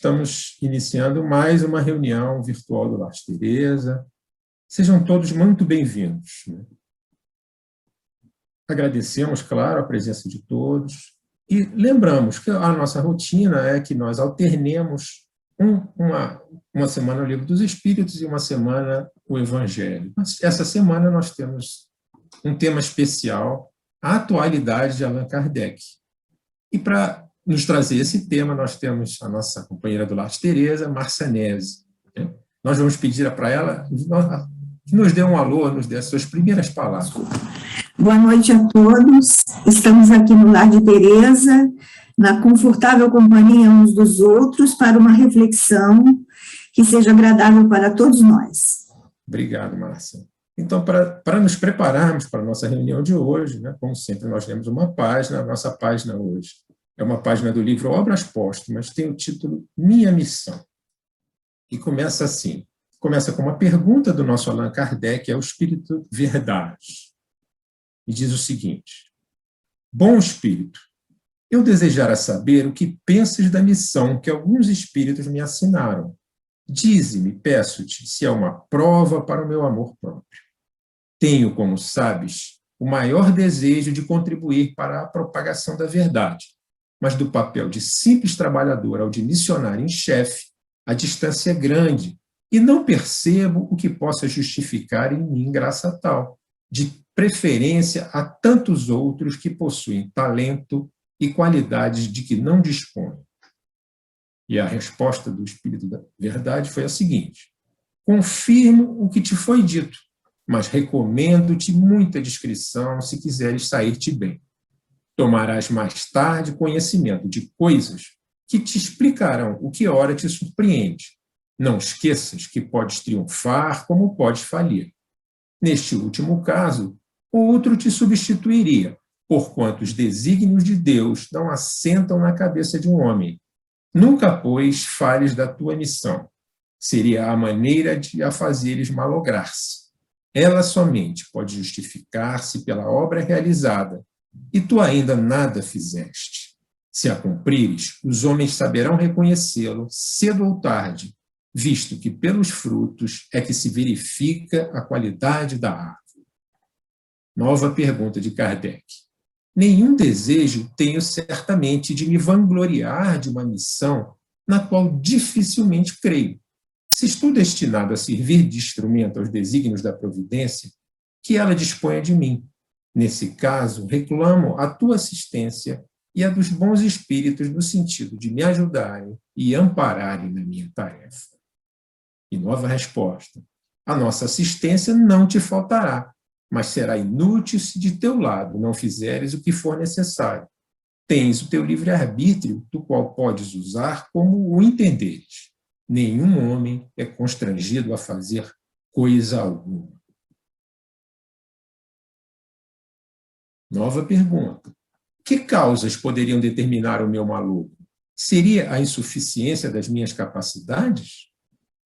Estamos iniciando mais uma reunião virtual do Lar Teresa. Sejam todos muito bem-vindos. Agradecemos, claro, a presença de todos e lembramos que a nossa rotina é que nós alternemos uma semana o Livro dos Espíritos e uma semana o Evangelho. Mas essa semana nós temos um tema especial, a atualidade de Allan Kardec. E para nos trazer esse tema, nós temos a nossa companheira do Lar Teresa, Márcia Neves. Nós vamos pedir para ela que nos dê um alô, nos dê as suas primeiras palavras. Boa noite a todos. Estamos aqui no Lar de Teresa, na confortável companhia uns dos outros, para uma reflexão que seja agradável para todos nós. Obrigado, Márcia. Então, para nos prepararmos para a nossa reunião de hoje, como sempre, nós temos uma página, a nossa página hoje é uma página do livro Obras Póstumas, tem o título Minha Missão. E começa assim, começa com uma pergunta do nosso Allan Kardec ao Espírito Verdade. E diz o seguinte: Bom Espírito, eu desejara saber o que pensas da missão que alguns espíritos me assinaram. Dize-me, peço-te, se é uma prova para o meu amor próprio. Tenho, como sabes, o maior desejo de contribuir para a propagação da verdade, mas do papel de simples trabalhador ao de missionário em chefe, a distância é grande, e não percebo o que possa justificar em mim graça tal, de preferência a tantos outros que possuem talento e qualidades de que não dispõem. E a resposta do Espírito da Verdade foi a seguinte: confirmo o que te foi dito, mas recomendo-te muita discrição se quiseres sair-te bem. Tomarás mais tarde conhecimento de coisas que te explicarão o que ora te surpreende. Não esqueças que podes triunfar como podes falir. Neste último caso, outro te substituiria, porquanto os desígnios de Deus não assentam na cabeça de um homem. Nunca, pois, fales da tua missão. Seria a maneira de a fazeres malograr-se. Ela somente pode justificar-se pela obra realizada, e tu ainda nada fizeste. Se a cumprires, os homens saberão reconhecê-lo cedo ou tarde, visto que pelos frutos é que se verifica a qualidade da árvore. Nova pergunta de Kardec. Nenhum desejo tenho certamente de me vangloriar de uma missão na qual dificilmente creio. Se estou destinado a servir de instrumento aos desígnios da providência, que ela disponha de mim. Nesse caso, reclamo a tua assistência e a dos bons espíritos no sentido de me ajudarem e ampararem na minha tarefa. E nova resposta. A nossa assistência não te faltará, mas será inútil se de teu lado não fizeres o que for necessário. Tens o teu livre-arbítrio, do qual podes usar como o entenderes. Nenhum homem é constrangido a fazer coisa alguma. Nova pergunta. Que causas poderiam determinar o meu malogro? Seria a insuficiência das minhas capacidades?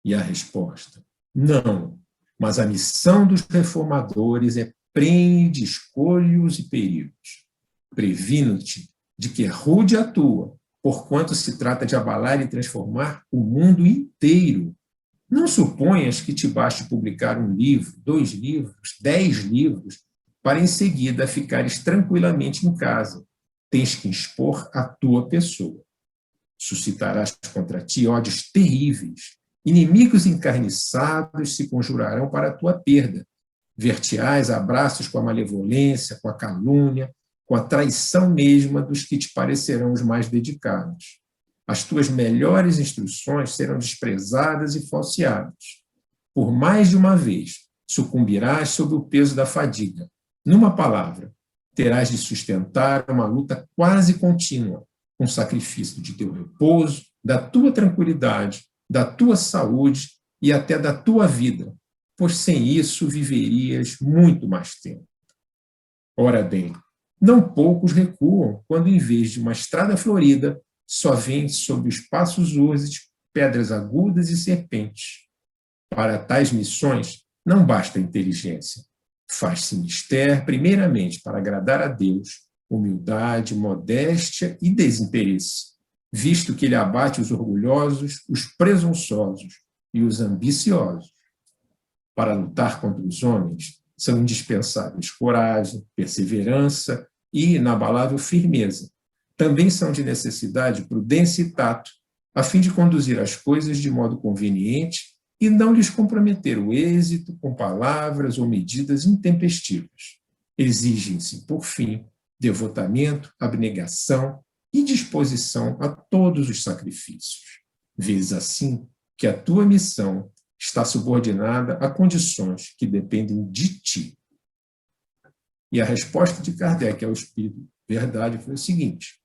E a resposta: não, mas a missão dos reformadores é prenhe de escolhos e perigos. Previno-te de que rude atua, porquanto se trata de abalar e transformar o mundo inteiro. Não suponhas que te baste publicar 1 livro, 2 livros, 10 livros, para em seguida ficares tranquilamente em casa. Tens que expor a tua pessoa. Suscitarás contra ti ódios terríveis. Inimigos encarniçados se conjurarão para a tua perda. Ver-te-ás abraços com a malevolência, com a calúnia, com a traição mesma dos que te parecerão os mais dedicados. As tuas melhores instruções serão desprezadas e falseadas. Por mais de uma vez, sucumbirás sob o peso da fadiga. Numa palavra, terás de sustentar uma luta quase contínua, com sacrifício de teu repouso, da tua tranquilidade, da tua saúde e até da tua vida, pois sem isso viverias muito mais tempo. Ora bem, não poucos recuam quando, em vez de uma estrada florida, só vêm sob os passos urzes pedras agudas e serpentes. Para tais missões não basta inteligência. Faz-se mister, primeiramente, para agradar a Deus, humildade, modéstia e desinteresse. visto que ele abate os orgulhosos, os presunçosos e os ambiciosos. Para lutar contra os homens, são indispensáveis coragem, perseverança e inabalável firmeza. Também são de necessidade prudência e tato, a fim de conduzir as coisas de modo conveniente e não lhes comprometer o êxito com palavras ou medidas intempestivas. Exigem-se, por fim, devotamento, abnegação e disposição a todos os sacrifícios. Vês assim que a tua missão está subordinada a condições que dependem de ti. E a resposta de Kardec ao Espírito Verdade foi o seguinte: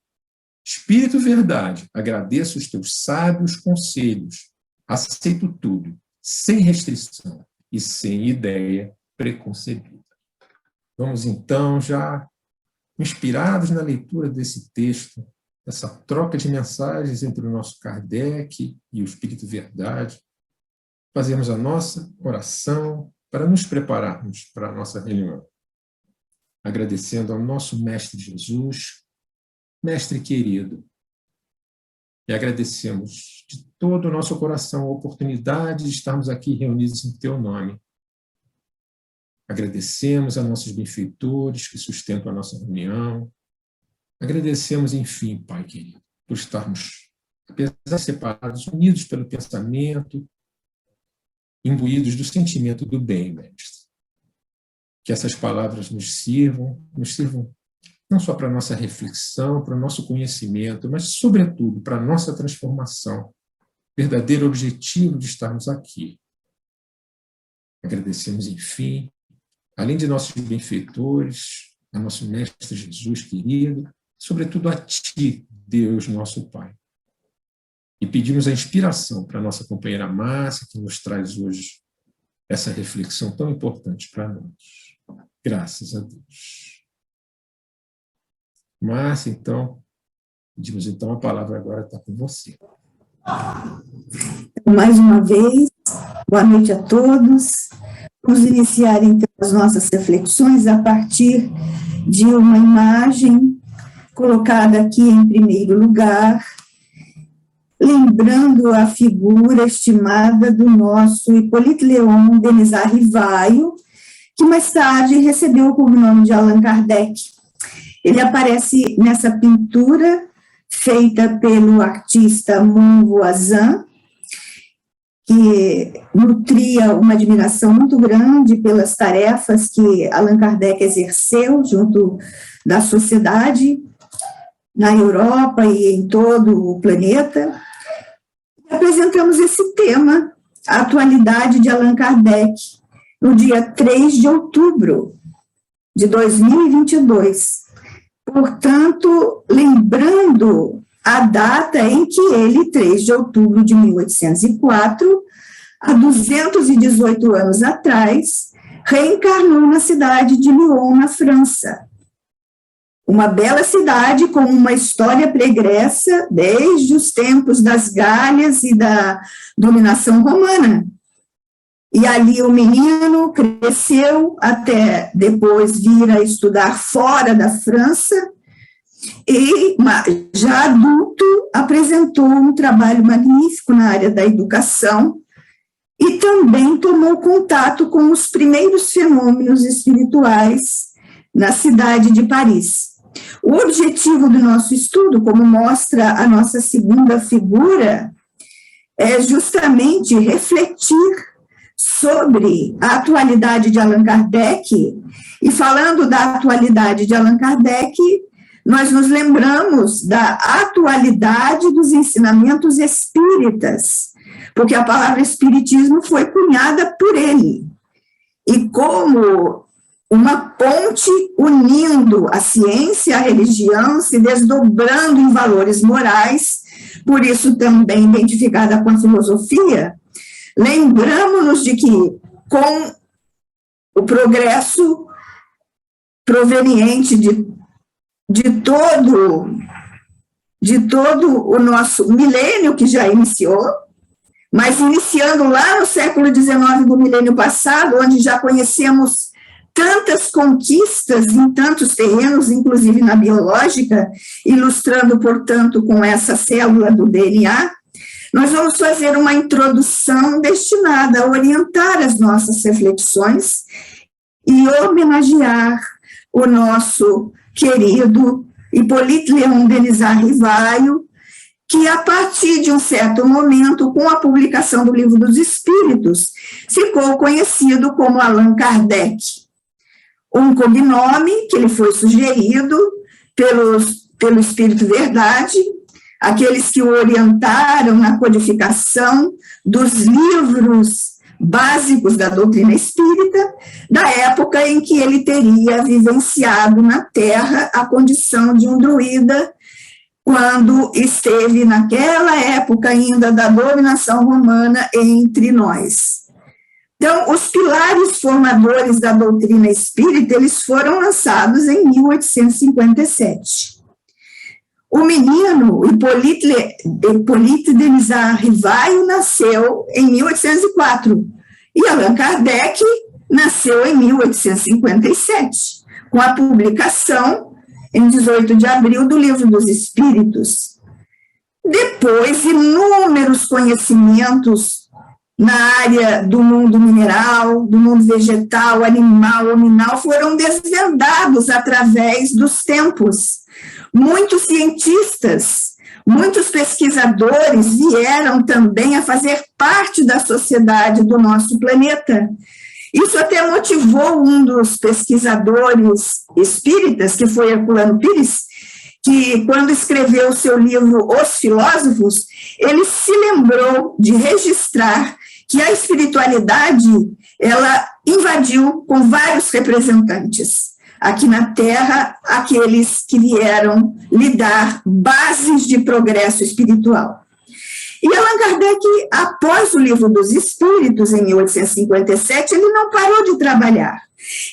Espírito Verdade, agradeço os teus sábios conselhos, aceito tudo, sem restrição e sem ideia preconcebida. Vamos então, já inspirados na leitura desse texto, essa troca de mensagens entre o nosso Kardec e o Espírito Verdade, fazemos a nossa oração para nos prepararmos para a nossa reunião. Agradecendo ao nosso Mestre Jesus, Mestre querido, e agradecemos de todo o nosso coração a oportunidade de estarmos aqui reunidos em teu nome. Agradecemos a nossos benfeitores que sustentam a nossa reunião. Agradecemos, enfim, Pai querido, por estarmos, apesar de separados, unidos pelo pensamento, imbuídos do sentimento do bem, Mestre. Que essas palavras nos sirvam não só para a nossa reflexão, para o nosso conhecimento, mas, sobretudo, para a nossa transformação, verdadeiro objetivo de estarmos aqui. Agradecemos, enfim, além de nossos benfeitores, a nosso Mestre Jesus querido, sobretudo a Ti, Deus, nosso Pai. E pedimos a inspiração para a nossa companheira Márcia, que nos traz hoje essa reflexão tão importante para nós. Graças a Deus. Márcia, então, pedimos então a palavra agora está com você. Mais uma vez, boa noite a todos. Vamos iniciar então as nossas reflexões a partir de uma imagem colocada aqui em primeiro lugar, lembrando a figura estimada do nosso Hippolyte Léon Denisard Rivaio, que mais tarde recebeu o nome de Allan Kardec. Ele aparece nessa pintura feita pelo artista Mon Voisin, que nutria uma admiração muito grande pelas tarefas que Allan Kardec exerceu junto da sociedade na Europa e em todo o planeta. Apresentamos esse tema, a atualidade de Allan Kardec, no dia 3 de outubro de 2022. Portanto, lembrando a data em que ele, 3 de outubro de 1804, há 218 anos atrás, reencarnou na cidade de Lyon, na França. Uma bela cidade com uma história pregressa desde os tempos das Gálias e da dominação romana. E ali o menino cresceu até depois vir a estudar fora da França e, já adulto, apresentou um trabalho magnífico na área da educação e também tomou contato com os primeiros fenômenos espirituais na cidade de Paris. O objetivo do nosso estudo, como mostra a nossa segunda figura, é justamente refletir sobre a atualidade de Allan Kardec, e falando da atualidade de Allan Kardec, nós nos lembramos da atualidade dos ensinamentos espíritas, porque a palavra espiritismo foi cunhada por ele, e como uma ponte unindo a ciência e a religião, se desdobrando em valores morais, por isso também identificada com a filosofia. Lembramos-nos de que, com o progresso proveniente de todo o nosso milênio que já iniciou, mas iniciando lá no século XIX do milênio passado, onde já conhecemos tantas conquistas em tantos terrenos, inclusive na biológica, ilustrando, portanto, com essa célula do DNA, nós vamos fazer uma introdução destinada a orientar as nossas reflexões e homenagear o nosso querido Hippolyte Léon Denisard Rivaio, que a partir de um certo momento, com a publicação do Livro dos Espíritos, ficou conhecido como Allan Kardec. Um cognome que lhe foi sugerido pelo Espírito Verdade, aqueles que o orientaram na codificação dos livros básicos da doutrina espírita, da época em que ele teria vivenciado na Terra a condição de um druida, quando esteve naquela época ainda da dominação romana entre nós. Então, os pilares formadores da doutrina espírita, eles foram lançados em 1857. O menino, Hippolyte Denisard Rivaio, nasceu em 1804, e Allan Kardec nasceu em 1857, com a publicação, em 18 de abril, do Livro dos Espíritos. Depois, inúmeros conhecimentos na área do mundo mineral, do mundo vegetal, animal, hominal, foram desvendados através dos tempos. Muitos cientistas, muitos pesquisadores vieram também a fazer parte da sociedade do nosso planeta. Isso até motivou um dos pesquisadores espíritas, que foi Herculano Pires, que quando escreveu o seu livro Os Filósofos, ele se lembrou de registrar que a espiritualidade, ela invadiu com vários representantes. Aqui na Terra, aqueles que vieram lhe dar bases de progresso espiritual. E Allan Kardec, após o Livro dos Espíritos, em 1857, ele não parou de trabalhar.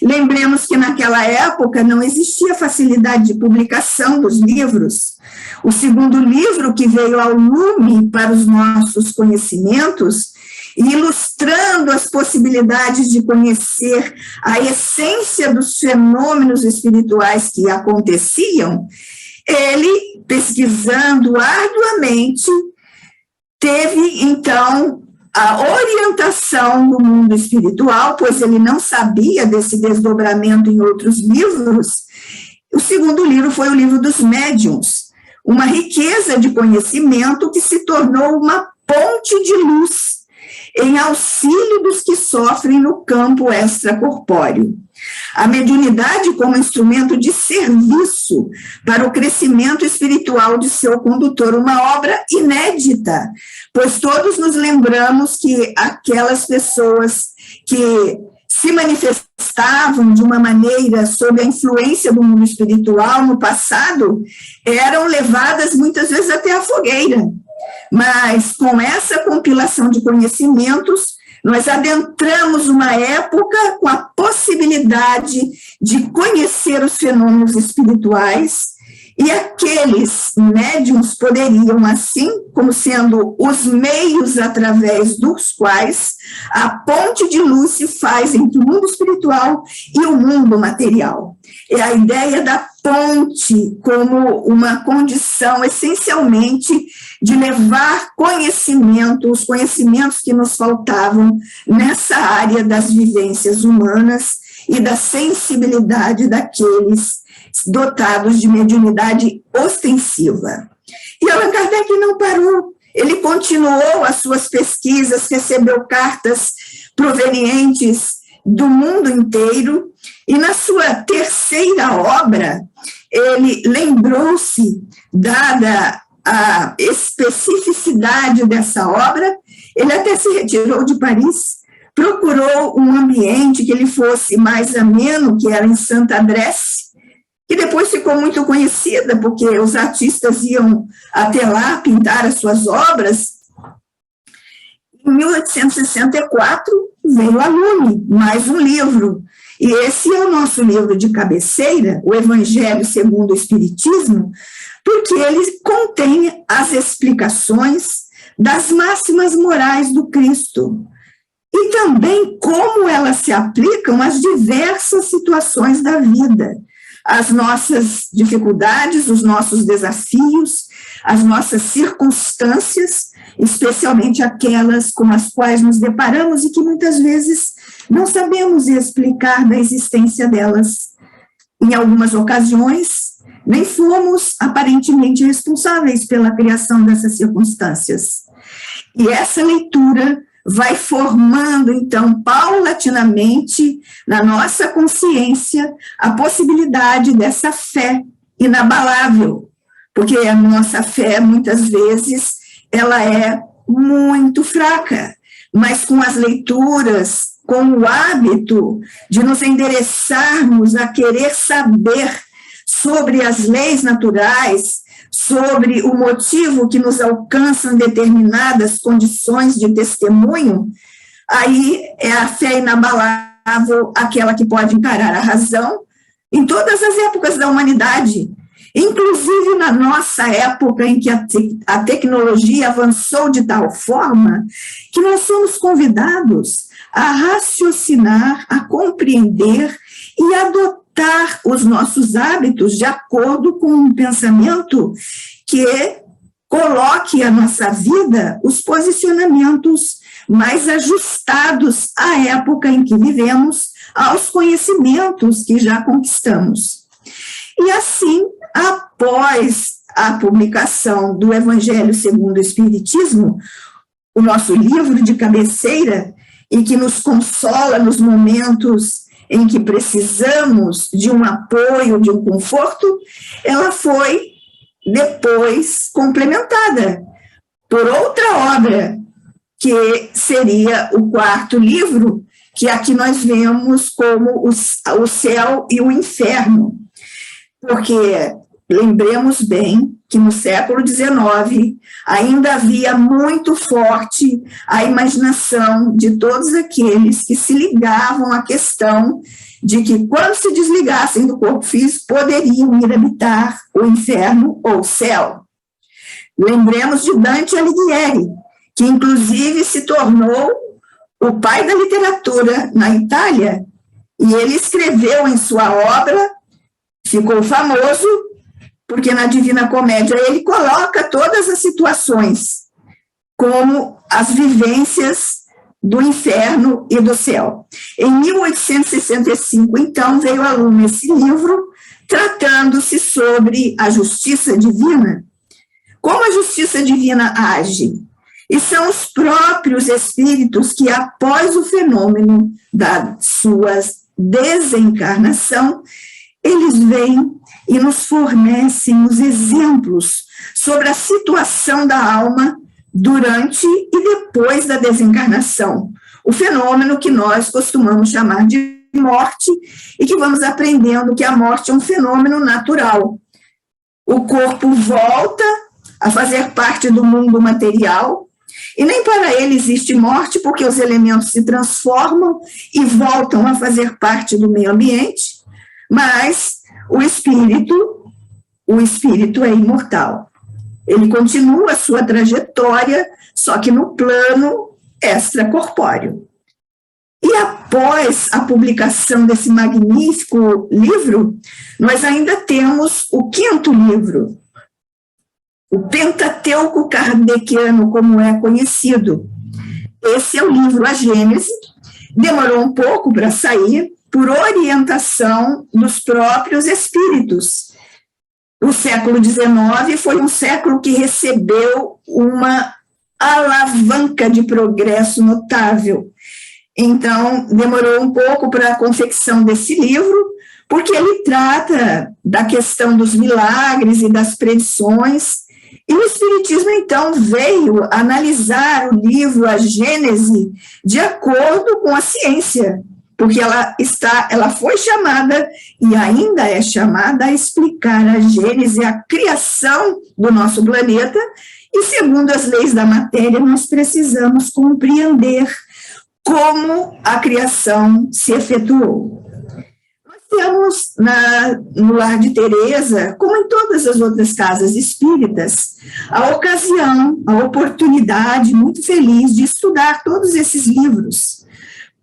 Lembremos que naquela época não existia facilidade de publicação dos livros. O segundo livro que veio ao lume para os nossos conhecimentos, ilustrando as possibilidades de conhecer a essência dos fenômenos espirituais que aconteciam, ele, pesquisando arduamente, teve, então, a orientação do mundo espiritual, pois ele não sabia desse desdobramento em outros livros. O segundo livro foi o Livro dos Médiuns, uma riqueza de conhecimento que se tornou uma ponte de luz em auxílio dos que sofrem no campo extracorpóreo. A mediunidade como instrumento de serviço para o crescimento espiritual de seu condutor, uma obra inédita, pois todos nos lembramos que aquelas pessoas que se manifestavam de uma maneira sob a influência do mundo espiritual no passado, eram levadas muitas vezes até a fogueira. Mas com essa compilação de conhecimentos, nós adentramos uma época com a possibilidade de conhecer os fenômenos espirituais, e aqueles médiuns poderiam, assim como sendo os meios através dos quais a ponte de luz se faz entre o mundo espiritual e o mundo material. É a ideia da ponte como uma condição, essencialmente, de levar conhecimento, os conhecimentos que nos faltavam nessa área das vivências humanas e da sensibilidade daqueles dotados de mediunidade ostensiva. E Allan Kardec não parou, ele continuou as suas pesquisas, recebeu cartas provenientes do mundo inteiro, e na sua terceira obra, ele lembrou-se, dada a especificidade dessa obra, ele até se retirou de Paris, procurou um ambiente que ele fosse mais ameno, que era em Saint-Adresse, que depois ficou muito conhecida, porque os artistas iam até lá pintar as suas obras. Em 1864, veio a lume mais um livro, e esse é o nosso livro de cabeceira, o Evangelho segundo o Espiritismo, porque ele contém as explicações das máximas morais do Cristo, e também como elas se aplicam às diversas situações da vida, às nossas dificuldades, os nossos desafios, as nossas circunstâncias, especialmente aquelas com as quais nos deparamos e que muitas vezes não sabemos explicar da existência delas. Em algumas ocasiões, nem fomos aparentemente responsáveis pela criação dessas circunstâncias. E essa leitura vai formando, então, paulatinamente, na nossa consciência, a possibilidade dessa fé inabalável, porque a nossa fé, muitas vezes, ela é muito fraca, mas com as leituras, com o hábito de nos endereçarmos a querer saber sobre as leis naturais, sobre o motivo que nos alcançam determinadas condições de testemunho, aí é a fé inabalável, aquela que pode encarar a razão em todas as épocas da humanidade, inclusive na nossa época em que a tecnologia avançou de tal forma que nós somos convidados a raciocinar, a compreender e adotar os nossos hábitos de acordo com um pensamento que coloque a nossa vida, os posicionamentos mais ajustados à época em que vivemos, aos conhecimentos que já conquistamos. E assim, após a publicação do Evangelho segundo o Espiritismo, o nosso livro de cabeceira, e que nos consola nos momentos em que precisamos de um apoio, de um conforto, ela foi depois complementada por outra obra, que seria o quarto livro, que aqui nós vemos como o céu e o inferno, porque lembremos bem que no século XIX ainda havia muito forte a imaginação de todos aqueles que se ligavam à questão de que, quando se desligassem do corpo físico, poderiam ir habitar o inferno ou o céu. Lembremos de Dante Alighieri, que inclusive se tornou o pai da literatura na Itália, e ele escreveu em sua obra, ficou famoso, porque na Divina Comédia ele coloca todas as situações como as vivências do inferno e do céu. Em 1865, então, veio à luz esse livro, tratando-se sobre a justiça divina. Como a justiça divina age? E são os próprios espíritos que, após o fenômeno da sua desencarnação, eles vêm e nos fornecem os exemplos sobre a situação da alma durante e depois da desencarnação, o fenômeno que nós costumamos chamar de morte, e que vamos aprendendo que a morte é um fenômeno natural. O corpo volta a fazer parte do mundo material, e nem para ele existe morte, porque os elementos se transformam e voltam a fazer parte do meio ambiente, mas o espírito é imortal. Ele continua a sua trajetória, só que no plano extracorpóreo. E após a publicação desse magnífico livro, nós ainda temos o quinto livro, o Pentateuco Kardeciano, como é conhecido. Esse é o livro A Gênese, demorou um pouco para sair, por orientação dos próprios espíritos. O século XIX foi um século que recebeu uma alavanca de progresso notável. Então, demorou um pouco para a confecção desse livro, porque ele trata da questão dos milagres e das predições, e o Espiritismo, então, veio analisar o livro A Gênese de acordo com a ciência, porque ela foi chamada, e ainda é chamada, a explicar a gênese, a criação do nosso planeta, e segundo as leis da matéria, nós precisamos compreender como a criação se efetuou. Nós temos no Lar de Teresa, como em todas as outras casas espíritas, a ocasião, a oportunidade muito feliz de estudar todos esses livros,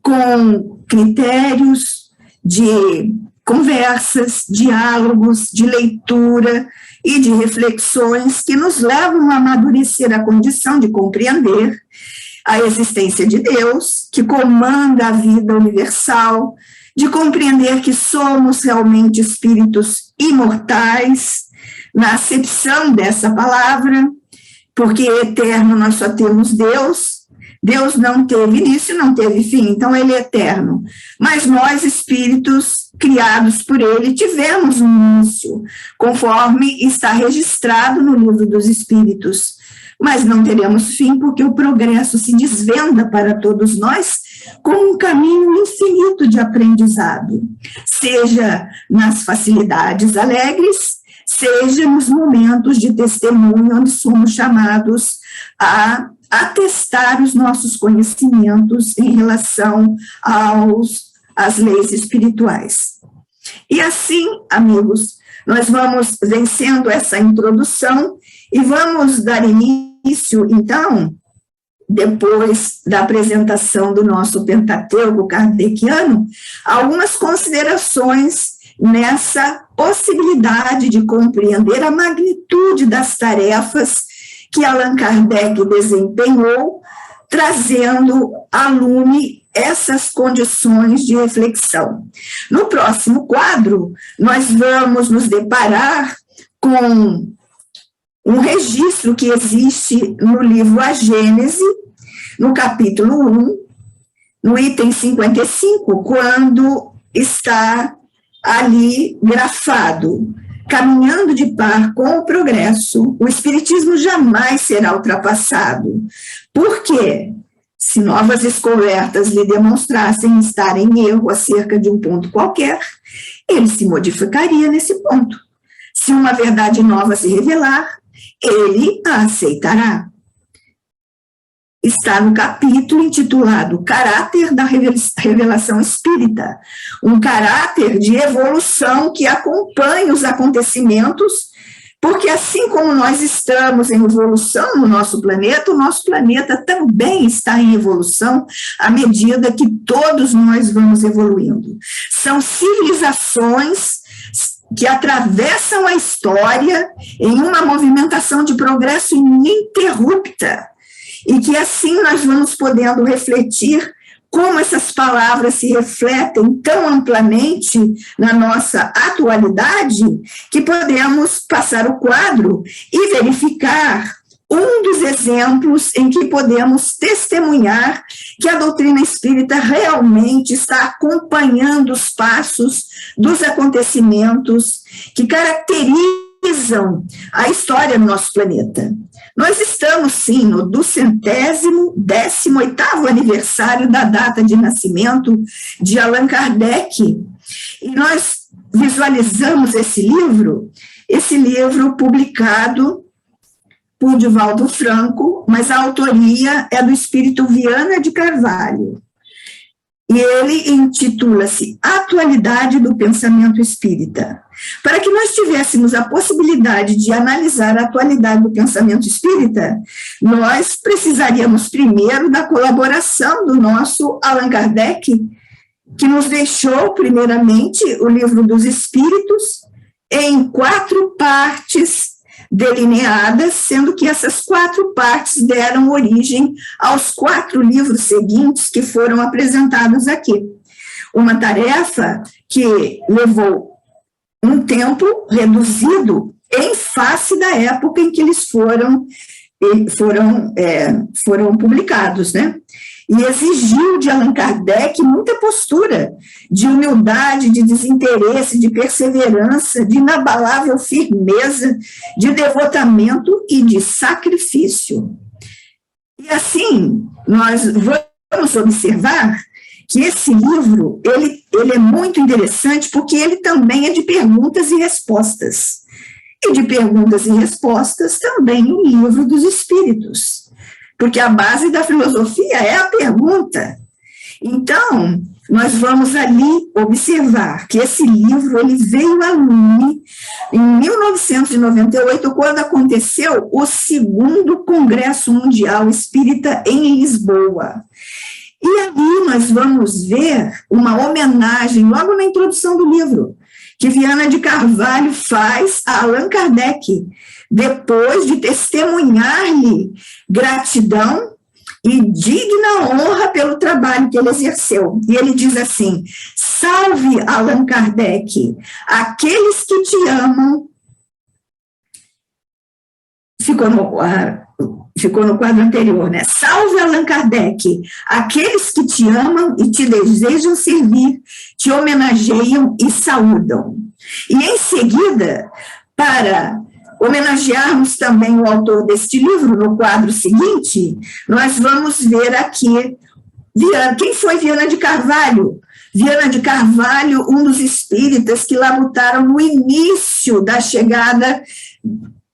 com critérios de conversas, diálogos, de leitura e de reflexões que nos levam a amadurecer a condição de compreender a existência de Deus, que comanda a vida universal, de compreender que somos realmente espíritos imortais, na acepção dessa palavra, porque eterno nós só temos Deus. Deus não teve início, não teve fim, então ele é eterno. Mas nós, espíritos criados por ele, tivemos um início, conforme está registrado no livro dos Espíritos. Mas não teremos fim, porque o progresso se desvenda para todos nós como um caminho infinito de aprendizado, seja nas facilidades alegres, seja nos momentos de testemunho, onde somos chamados a atestar os nossos conhecimentos em relação às leis espirituais. E assim, amigos, nós vamos vencendo essa introdução e vamos dar início, então, depois da apresentação do nosso Pentateuco kardeciano, a algumas considerações nessa possibilidade de compreender a magnitude das tarefas que Allan Kardec desempenhou, trazendo à lume essas condições de reflexão. No próximo quadro, nós vamos nos deparar com um registro que existe no livro A Gênese, no capítulo 1, no item 55, quando está ali grafado: caminhando de par com o progresso, o Espiritismo jamais será ultrapassado. Por quê? Se novas descobertas lhe demonstrassem estar em erro acerca de um ponto qualquer, ele se modificaria nesse ponto. Se uma verdade nova se revelar, ele a aceitará. Está no capítulo intitulado Caráter da Revelação Espírita, um caráter de evolução que acompanha os acontecimentos, porque assim como nós estamos em evolução no nosso planeta, o nosso planeta também está em evolução à medida que todos nós vamos evoluindo. São civilizações que atravessam a história em uma movimentação de progresso ininterrupta, e que assim nós vamos podendo refletir como essas palavras se refletem tão amplamente na nossa atualidade, que podemos passar o quadro e verificar um dos exemplos em que podemos testemunhar que a doutrina espírita realmente está acompanhando os passos dos acontecimentos que caracterizam a história do nosso planeta. Nós estamos, sim, no 218º aniversário da data de nascimento de Allan Kardec, e nós visualizamos esse livro publicado por Divaldo Franco, mas a autoria é do espírito Viana de Carvalho. E ele intitula-se Atualidade do Pensamento Espírita. Para que nós tivéssemos a possibilidade de analisar a atualidade do pensamento espírita, nós precisaríamos primeiro da colaboração do nosso Allan Kardec, que nos deixou, primeiramente, o Livro dos Espíritos, em 4 partes delineadas, sendo que essas 4 partes deram origem aos 4 livros seguintes que foram apresentados aqui. Uma tarefa que levou um tempo reduzido em face da época em que eles foram publicados, né? E exigiu de Allan Kardec muita postura de humildade, de desinteresse, de perseverança, de inabalável firmeza, de devotamento e de sacrifício. E assim, nós vamos observar que esse livro, ele é muito interessante porque ele também é de perguntas e respostas. E de perguntas e respostas também o Livro dos Espíritos, porque a base da filosofia é a pergunta. Então, nós vamos ali observar que esse livro ele veio à lume em 1998, quando aconteceu o 2º Congresso Mundial Espírita em Lisboa. E E ali nós vamos ver uma homenagem, logo na introdução do livro, que Viana de Carvalho faz a Allan Kardec, depois de testemunhar-lhe gratidão e digna honra pelo trabalho que ele exerceu. E ele diz assim: salve Allan Kardec, aqueles que te amam. Ficou no quadro anterior, né? Salve Allan Kardec, aqueles que te amam e te desejam servir, te homenageiam e saúdam. E em seguida, para homenagearmos também o autor deste livro, no quadro seguinte, nós vamos ver aqui quem foi Viana de Carvalho. Viana de Carvalho, um dos espíritas que labutaram no início da chegada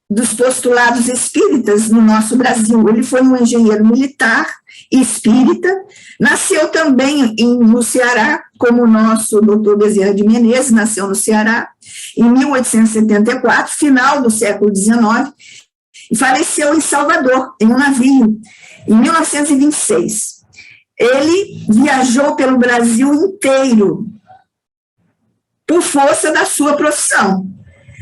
dos postulados espíritas no nosso Brasil. Ele foi um engenheiro militar e espírita, nasceu também no Ceará, como o nosso doutor Bezerra de Menezes, nasceu no Ceará, em 1874, final do século XIX, e faleceu em Salvador, em um navio, em 1926. Ele viajou pelo Brasil inteiro, por força da sua profissão.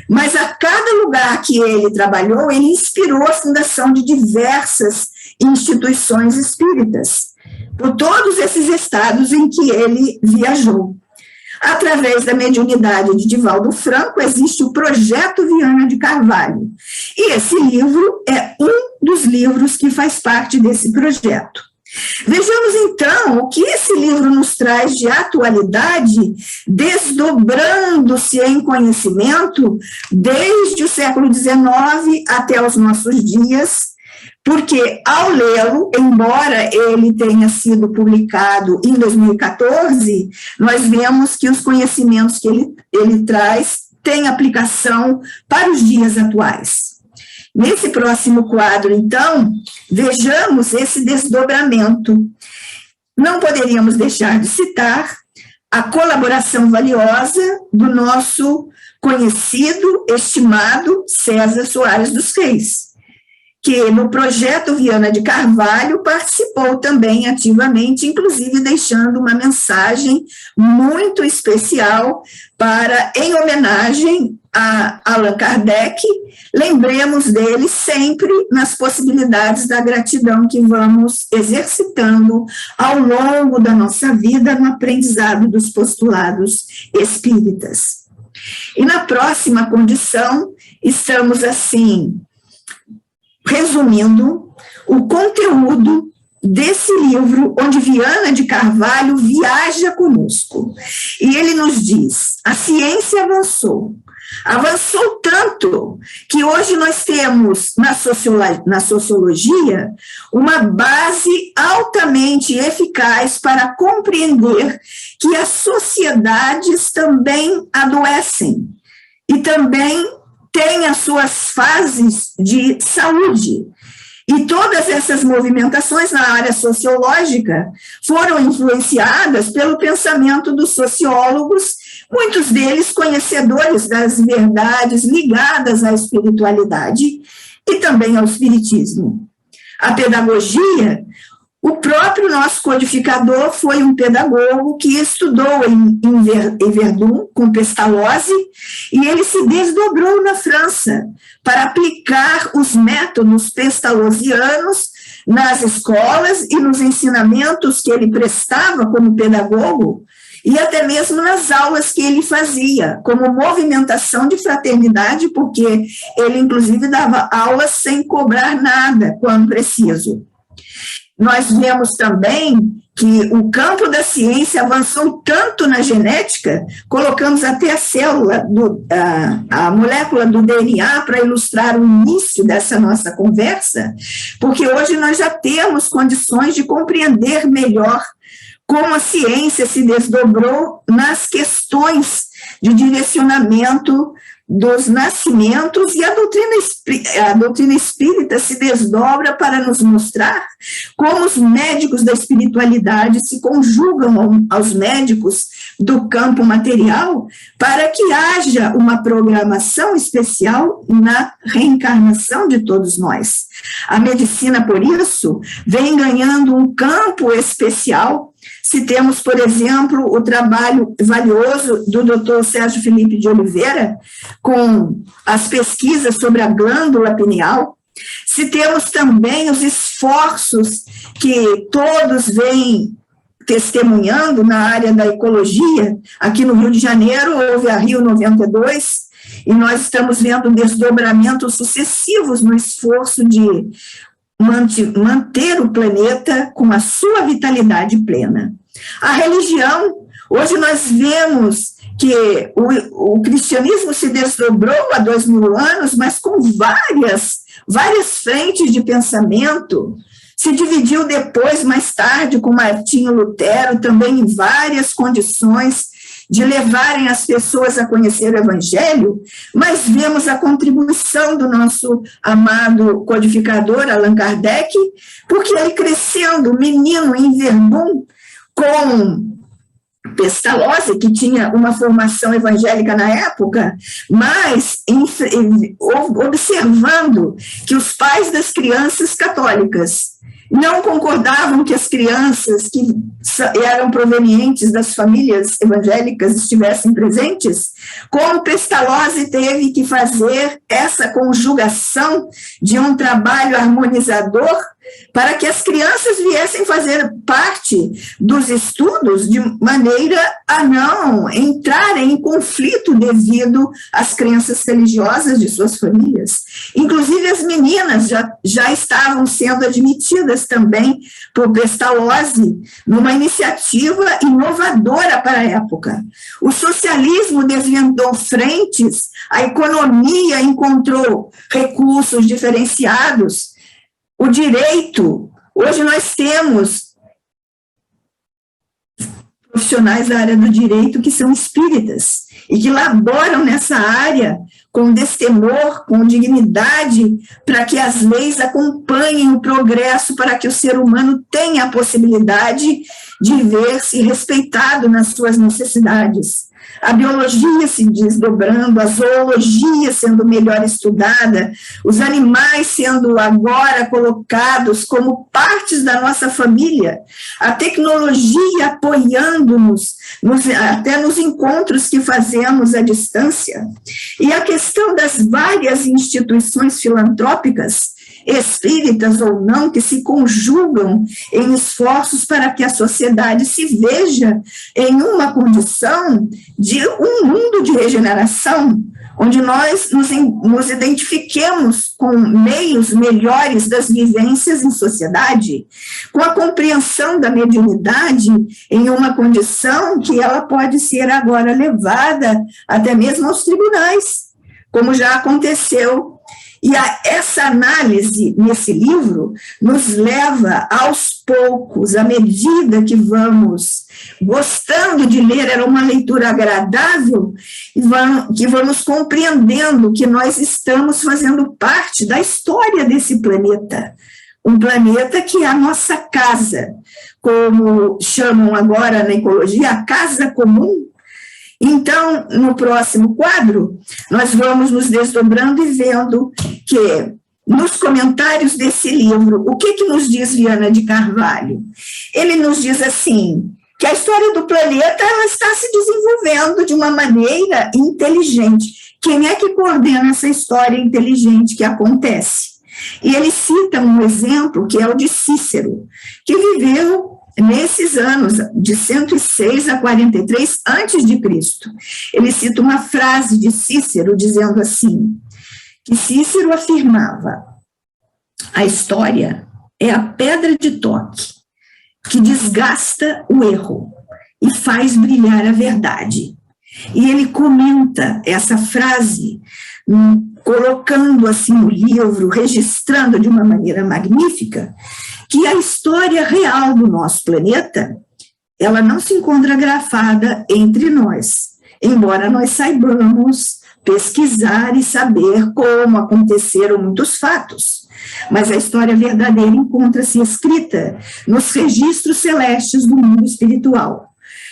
Mas a cada lugar que ele trabalhou, ele inspirou a fundação de diversas instituições espíritas, por todos esses estados em que ele viajou. Através da mediunidade de Divaldo Franco, existe o Projeto Viana de Carvalho. E esse livro é um dos livros que faz parte desse projeto. Vejamos, então, o que esse livro nos traz de atualidade, desdobrando-se em conhecimento desde o século XIX até os nossos dias, porque, ao lê-lo, embora ele tenha sido publicado em 2014, nós vemos que os conhecimentos que ele traz têm aplicação para os dias atuais. Nesse próximo quadro, então, vejamos esse desdobramento. Não poderíamos deixar de citar a colaboração valiosa do nosso conhecido, estimado César Soares dos Reis, que no projeto Viana de Carvalho participou também ativamente, inclusive deixando uma mensagem muito especial em homenagem a Allan Kardec. Lembremos dele sempre nas possibilidades da gratidão que vamos exercitando ao longo da nossa vida no aprendizado dos postulados espíritas. E na próxima condição, estamos assim, resumindo o conteúdo desse livro, onde Viana de Carvalho viaja conosco. E ele nos diz: a ciência avançou tanto que hoje nós temos na sociologia uma base altamente eficaz para compreender que as sociedades também adoecem e também têm as suas fases de saúde. E todas essas movimentações na área sociológica foram influenciadas pelo pensamento dos sociólogos, muitos deles conhecedores das verdades ligadas à espiritualidade e também ao espiritismo. A pedagogia, o próprio nosso codificador foi um pedagogo que estudou em Verdun, com Pestalozzi, e ele se desdobrou na França para aplicar os métodos pestalozzianos nas escolas e nos ensinamentos que ele prestava como pedagogo, e até mesmo nas aulas que ele fazia, como movimentação de fraternidade, porque ele, inclusive, dava aulas sem cobrar nada, quando preciso. Nós vemos também que o campo da ciência avançou tanto na genética, colocamos até a célula, a molécula do DNA para ilustrar o início dessa nossa conversa, porque hoje nós já temos condições de compreender melhor como a ciência se desdobrou nas questões de direcionamento dos nascimentos, e a doutrina espírita se desdobra para nos mostrar como os médicos da espiritualidade se conjugam aos médicos do campo material para que haja uma programação especial na reencarnação de todos nós. A medicina, por isso, vem ganhando um campo especial Citemos, por exemplo, o trabalho valioso do Dr. Sérgio Felipe de Oliveira, com as pesquisas sobre a glândula pineal. Citemos também os esforços que todos vêm testemunhando na área da ecologia. Aqui no Rio de Janeiro houve a Rio 92, e nós estamos vendo desdobramentos sucessivos no esforço de manter o planeta com a sua vitalidade plena. A religião, hoje nós vemos que o cristianismo se desdobrou há 2000 anos, mas com várias frentes de pensamento. Se dividiu depois, mais tarde, com Martinho Lutero, também em várias condições de levarem as pessoas a conhecer o Evangelho, mas vemos a contribuição do nosso amado codificador, Allan Kardec, porque ele crescendo, menino em Verdun, com Pestalozzi, que tinha uma formação evangélica na época, mas observando que os pais das crianças católicas não concordavam que as crianças que eram provenientes das famílias evangélicas estivessem presentes, como Pestalozzi teve que fazer essa conjugação de um trabalho harmonizador para que as crianças viessem fazer parte dos estudos de maneira a não entrarem em conflito devido às crenças religiosas de suas famílias. Inclusive, as meninas já estavam sendo admitidas também por Pestalozzi numa iniciativa inovadora para a época. O socialismo desvendou frentes, a economia encontrou recursos diferenciados, o direito, hoje nós temos profissionais da área do direito que são espíritas e que laboram nessa área com destemor, com dignidade, para que as leis acompanhem o progresso, para que o ser humano tenha a possibilidade de ver-se respeitado nas suas necessidades. A biologia se desdobrando, a zoologia sendo melhor estudada, os animais sendo agora colocados como partes da nossa família, a tecnologia apoiando-nos, até nos encontros que fazemos à distância, e a questão das várias instituições filantrópicas, espíritas ou não, que se conjugam em esforços para que a sociedade se veja em uma condição de um mundo de regeneração, onde nós nos identifiquemos com meios melhores das vivências em sociedade, com a compreensão da mediunidade em uma condição que ela pode ser agora levada até mesmo aos tribunais, como já aconteceu. E essa análise nesse livro nos leva aos poucos, à medida que vamos gostando de ler, era uma leitura agradável, que vamos compreendendo que nós estamos fazendo parte da história desse planeta. Um planeta que é a nossa casa, como chamam agora na ecologia, a casa comum. Então, no próximo quadro, nós vamos nos desdobrando e vendo que, nos comentários desse livro, o que nos diz Viana de Carvalho? Ele nos diz assim, que a história do planeta ela está se desenvolvendo de uma maneira inteligente. Quem é que coordena essa história inteligente que acontece? E ele cita um exemplo, que é o de Cícero, que viveu nesses anos, de 106 a 43 antes de Cristo. Ele cita uma frase de Cícero, dizendo assim, que Cícero afirmava, a história é a pedra de toque que desgasta o erro e faz brilhar a verdade. E ele comenta essa frase, colocando assim no livro, registrando de uma maneira magnífica, que a história real do nosso planeta, ela não se encontra grafada entre nós, embora nós saibamos pesquisar e saber como aconteceram muitos fatos. Mas a história verdadeira encontra-se escrita nos registros celestes do mundo espiritual,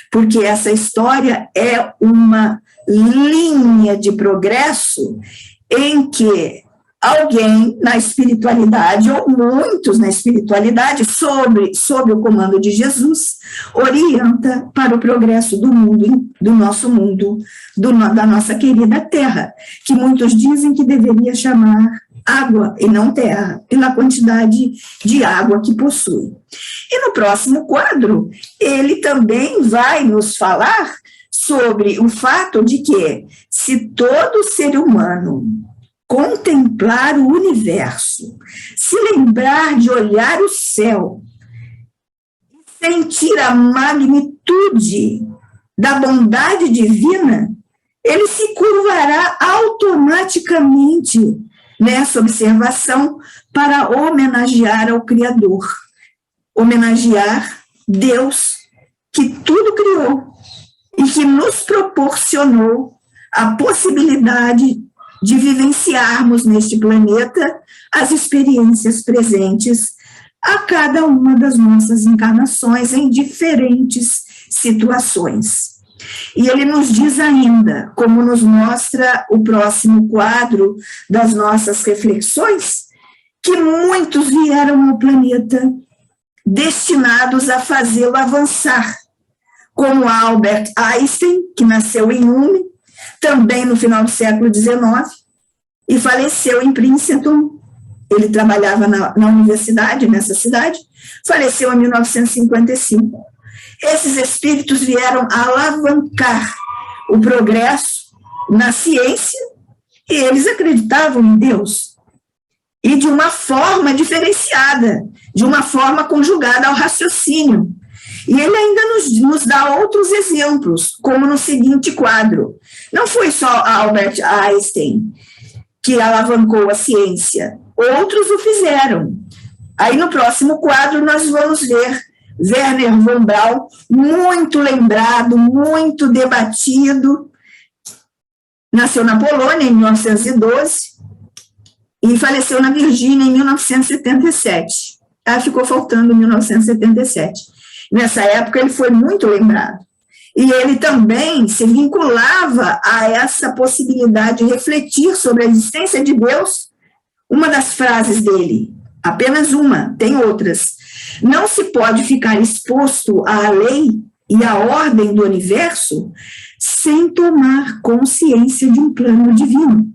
porque essa história é uma linha de progresso em que alguém na espiritualidade, ou muitos na espiritualidade, sob o comando de Jesus, orienta para o progresso do mundo, do nosso mundo, da nossa querida terra, que muitos dizem que deveria chamar água e não terra, pela quantidade de água que possui. E no próximo quadro, ele também vai nos falar sobre o fato de que, se todo ser humano contemplar o universo, se lembrar de olhar o céu, sentir a magnitude da bondade divina, ele se curvará automaticamente nessa observação para homenagear ao Criador, homenagear Deus que tudo criou e que nos proporcionou a possibilidade de vivenciarmos neste planeta as experiências presentes a cada uma das nossas encarnações em diferentes situações. E ele nos diz ainda, como nos mostra o próximo quadro das nossas reflexões, que muitos vieram ao planeta destinados a fazê-lo avançar, como Albert Einstein, que nasceu em Ulm, também no final do século XIX, e faleceu em Princeton. Ele trabalhava na universidade, nessa cidade, faleceu em 1955. Esses espíritos vieram alavancar o progresso na ciência, e eles acreditavam em Deus, e de uma forma diferenciada, de uma forma conjugada ao raciocínio. E ele ainda nos dá outros exemplos, como no seguinte quadro. Não foi só Albert Einstein que alavancou a ciência, outros o fizeram. Aí no próximo quadro nós vamos ver Wernher von Braun, muito lembrado, muito debatido, nasceu na Polônia em 1912 e faleceu na Virgínia em 1977. Aí ficou faltando 1977. Nessa época ele foi muito lembrado. E ele também se vinculava a essa possibilidade de refletir sobre a existência de Deus. Uma das frases dele, apenas uma, tem outras: não se pode ficar exposto à lei e à ordem do universo sem tomar consciência de um plano divino.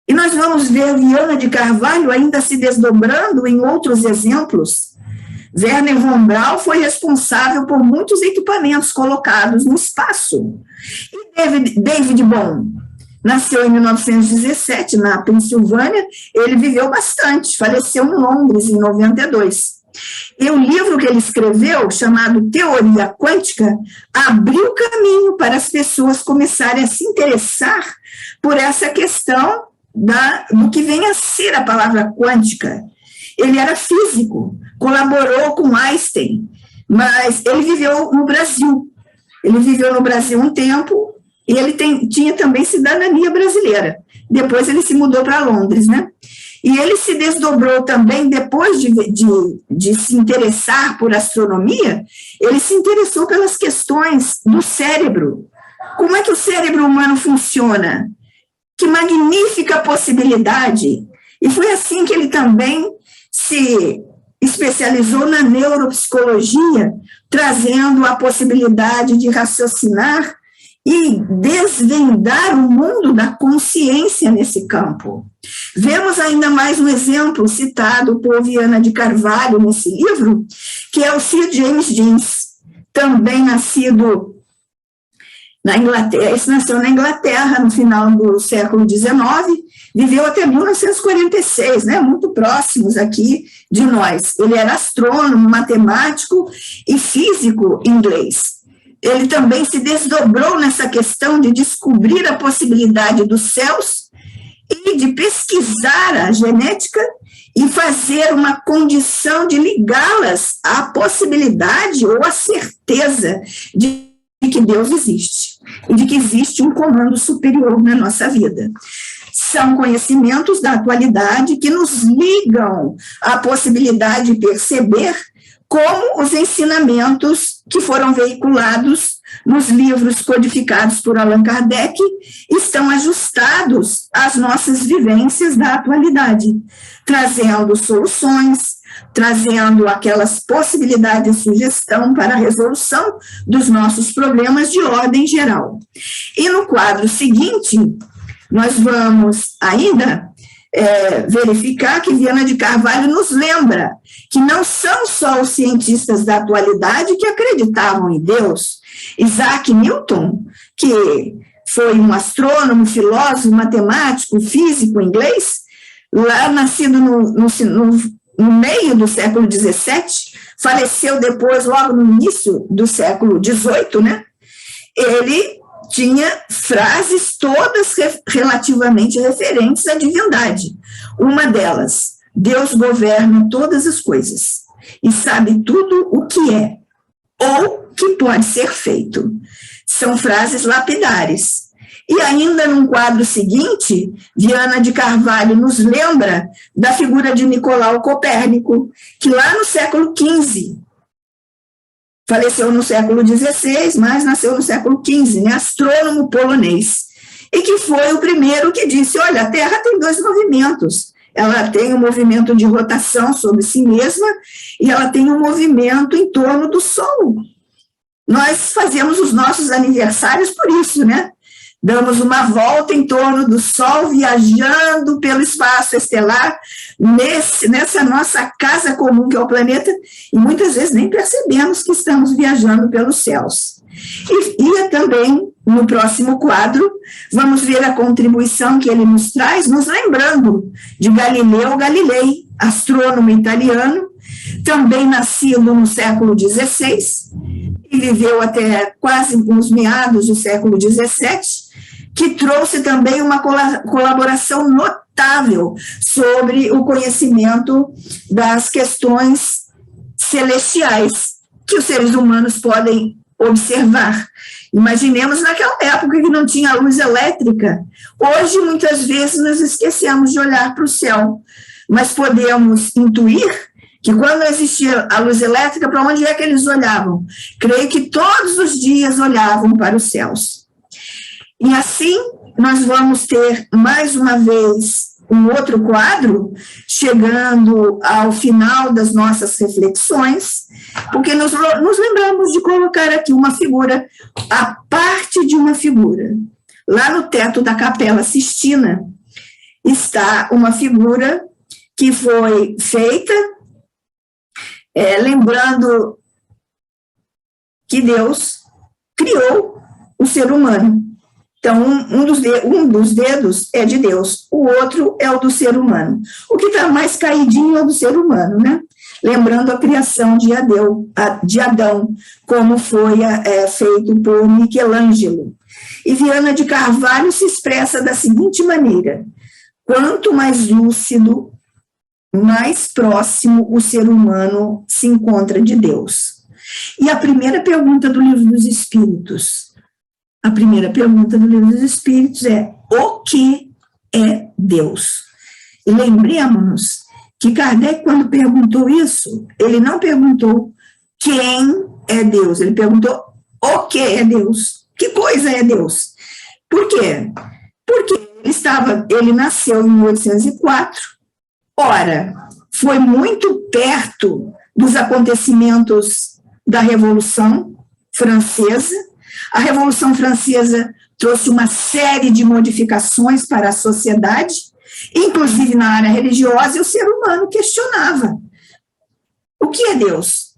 E nós vamos ver Viana de Carvalho ainda se desdobrando em outros exemplos. Wernher von Braun foi responsável por muitos equipamentos colocados no espaço. E David Bohm nasceu em 1917, na Pensilvânia. Ele viveu bastante, faleceu em Londres, em 92. E o livro que ele escreveu, chamado Teoria Quântica, abriu caminho para as pessoas começarem a se interessar por essa questão do que vem a ser a palavra quântica. Ele era físico, colaborou com Einstein, mas ele viveu no Brasil. Ele viveu no Brasil um tempo e ele tinha também cidadania brasileira. Depois ele se mudou para Londres, né? E ele se desdobrou também, depois de se interessar por astronomia, ele se interessou pelas questões do cérebro. Como é que o cérebro humano funciona? Que magnífica possibilidade! E foi assim que ele também se especializou na neuropsicologia, trazendo a possibilidade de raciocinar e desvendar o mundo da consciência nesse campo. Vemos ainda mais um exemplo citado por Viana de Carvalho nesse livro, que é o Sir James Jeans, também nascido na Inglaterra. Esse nasceu na Inglaterra no final do século XIX, viveu até 1946, né, muito próximos aqui de nós. Ele era astrônomo, matemático e físico inglês. Ele também se desdobrou nessa questão de descobrir a possibilidade dos céus e de pesquisar a genética e fazer uma condição de ligá-las à possibilidade ou à certeza de que Deus existe e de que existe um comando superior na nossa vida. São conhecimentos da atualidade que nos ligam à possibilidade de perceber como os ensinamentos que foram veiculados nos livros codificados por Allan Kardec estão ajustados às nossas vivências da atualidade, trazendo soluções, trazendo aquelas possibilidades de sugestão para a resolução dos nossos problemas de ordem geral. E no quadro seguinte, nós vamos ainda verificar que Viana de Carvalho nos lembra que não são só os cientistas da atualidade que acreditavam em Deus. Isaac Newton, que foi um astrônomo, filósofo, matemático, físico inglês, lá nascido no meio do século XVII, faleceu depois, logo no início do século XVIII, né? Ele tinha frases todas relativamente referentes à divindade. Uma delas, Deus governa todas as coisas e sabe tudo o que é ou que pode ser feito. São frases lapidares. E ainda num quadro seguinte, Viana de Carvalho nos lembra da figura de Nicolau Copérnico, que lá no século XV, faleceu no século XVI, mas nasceu no século XV, né, astrônomo polonês, e que foi o primeiro que disse, olha, a Terra tem dois movimentos, ela tem um movimento de rotação sobre si mesma e ela tem um movimento em torno do Sol. Nós fazemos os nossos aniversários por isso, né? Damos uma volta em torno do Sol, viajando pelo espaço estelar, nessa nossa casa comum que é o planeta, e muitas vezes nem percebemos que estamos viajando pelos céus. E também, no próximo quadro, vamos ver a contribuição que ele nos traz, nos lembrando de Galileu Galilei, astrônomo italiano, também nascido no século XVI, e viveu até quase nos meados do século XVII, que trouxe também uma colaboração notável sobre o conhecimento das questões celestiais que os seres humanos podem observar. Imaginemos naquela época que não tinha luz elétrica. Hoje, muitas vezes, nós esquecemos de olhar para o céu, mas podemos intuir que quando existia a luz elétrica, para onde é que eles olhavam? Creio que todos os dias olhavam para os céus. E assim, nós vamos ter, mais uma vez, um outro quadro, chegando ao final das nossas reflexões, porque nos lembramos de colocar aqui uma figura, a parte de uma figura. Lá no teto da Capela Sistina está uma figura que foi feita, lembrando que Deus criou o ser humano. Então, um dos dedos é de Deus, o outro é o do ser humano. O que está mais caidinho é o do ser humano, né? Lembrando a criação de Adão, como foi feito por Michelangelo. E Viana de Carvalho se expressa da seguinte maneira: quanto mais lúcido, mais próximo o ser humano se encontra de Deus. E a primeira pergunta do Livro dos Espíritos, é: o que é Deus? E lembremos-nos que Kardec, quando perguntou isso, ele não perguntou quem é Deus, ele perguntou o que é Deus, que coisa é Deus. Por quê? Porque ele nasceu em 1804, ora, foi muito perto dos acontecimentos da Revolução Francesa. A Revolução Francesa trouxe uma série de modificações para a sociedade, inclusive na área religiosa, e o ser humano questionava: o que é Deus?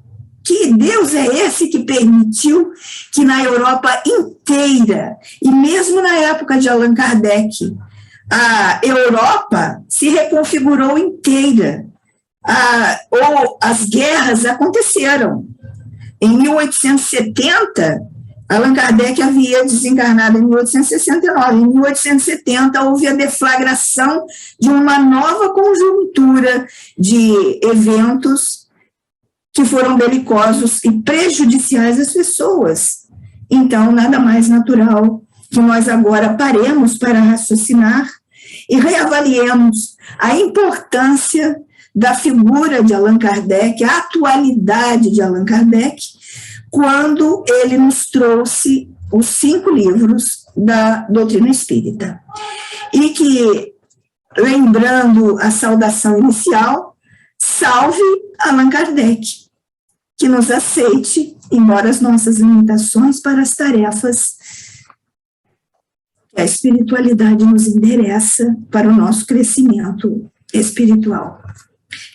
Que Deus é esse que permitiu que na Europa inteira, e mesmo na época de Allan Kardec, a Europa se reconfigurou inteira, ou as guerras aconteceram. Em 1870, Allan Kardec havia desencarnado em 1869. Em 1870, houve a deflagração de uma nova conjuntura de eventos que foram belicosos e prejudiciais às pessoas. Então, nada mais natural que nós agora paremos para raciocinar e reavaliemos a importância da figura de Allan Kardec, a atualidade de Allan Kardec, quando ele nos trouxe os 5 livros da doutrina espírita. E que, lembrando a saudação inicial, salve Allan Kardec, que nos aceite, embora as nossas limitações, para as tarefas que a espiritualidade nos endereça para o nosso crescimento espiritual.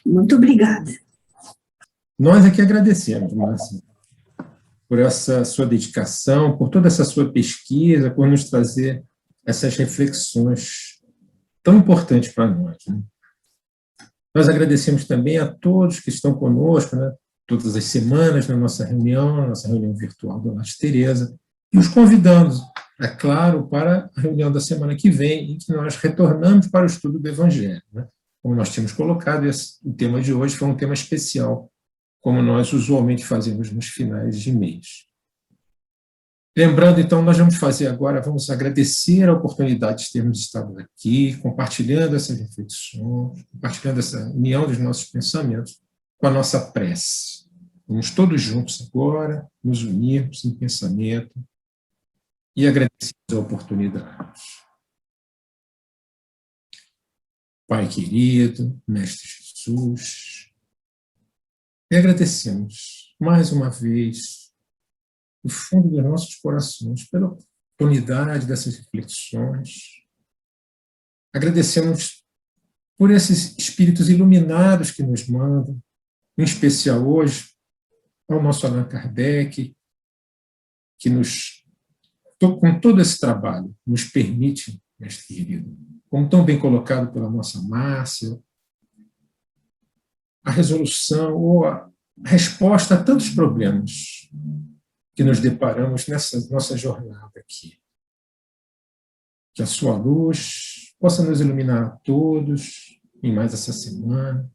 Muito obrigada. Nós aqui agradecemos, Márcia, por essa sua dedicação, por toda essa sua pesquisa, por nos trazer essas reflexões tão importantes para nós, né? Nós agradecemos também a todos que estão conosco, né, todas as semanas na nossa reunião virtual do Lar de Teresa, e os convidamos, é claro, para a reunião da semana que vem, em que nós retornamos para o estudo do Evangelho, né? Como nós tínhamos colocado, o tema de hoje foi um tema especial, como nós usualmente fazemos nos finais de mês. Lembrando, então, nós vamos fazer agora, vamos agradecer a oportunidade de termos estado aqui, compartilhando essas reflexões, compartilhando essa união dos nossos pensamentos com a nossa prece. Vamos todos juntos agora, nos unirmos em pensamento e agradecer a oportunidade. Pai querido, Mestre Jesus, e agradecemos mais uma vez, do fundo dos nossos corações, pela oportunidade dessas reflexões. Agradecemos por esses espíritos iluminados que nos mandam, em especial hoje, ao nosso Allan Kardec, que com todo esse trabalho, nos permite, mestre querido, como tão bem colocado pela nossa Márcia, a resolução ou a resposta a tantos problemas que nos deparamos nessa nossa jornada aqui. Que a sua luz possa nos iluminar a todos em mais essa semana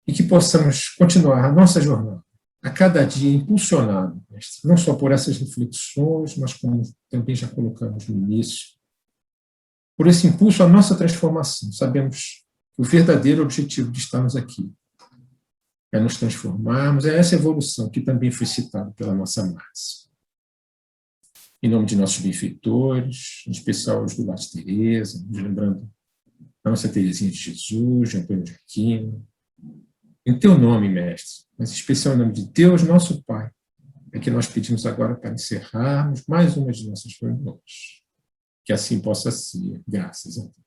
e que possamos continuar a nossa jornada a cada dia impulsionado, não só por essas reflexões, mas como também já colocamos no início, por esse impulso à nossa transformação. Sabemos que o verdadeiro objetivo de estarmos aqui é nos transformarmos, é essa evolução que também foi citada pela nossa Márcia. Em nome de nossos benfeitores, em especial os do Lar de Teresa, nos lembrando a nossa Teresinha de Jesus, de Antônio de Aquino, em teu nome, mestre, mas em especial em nome de Deus, nosso Pai, é que nós pedimos agora para encerrarmos mais uma de nossas reuniões. Que assim possa ser, graças a Deus.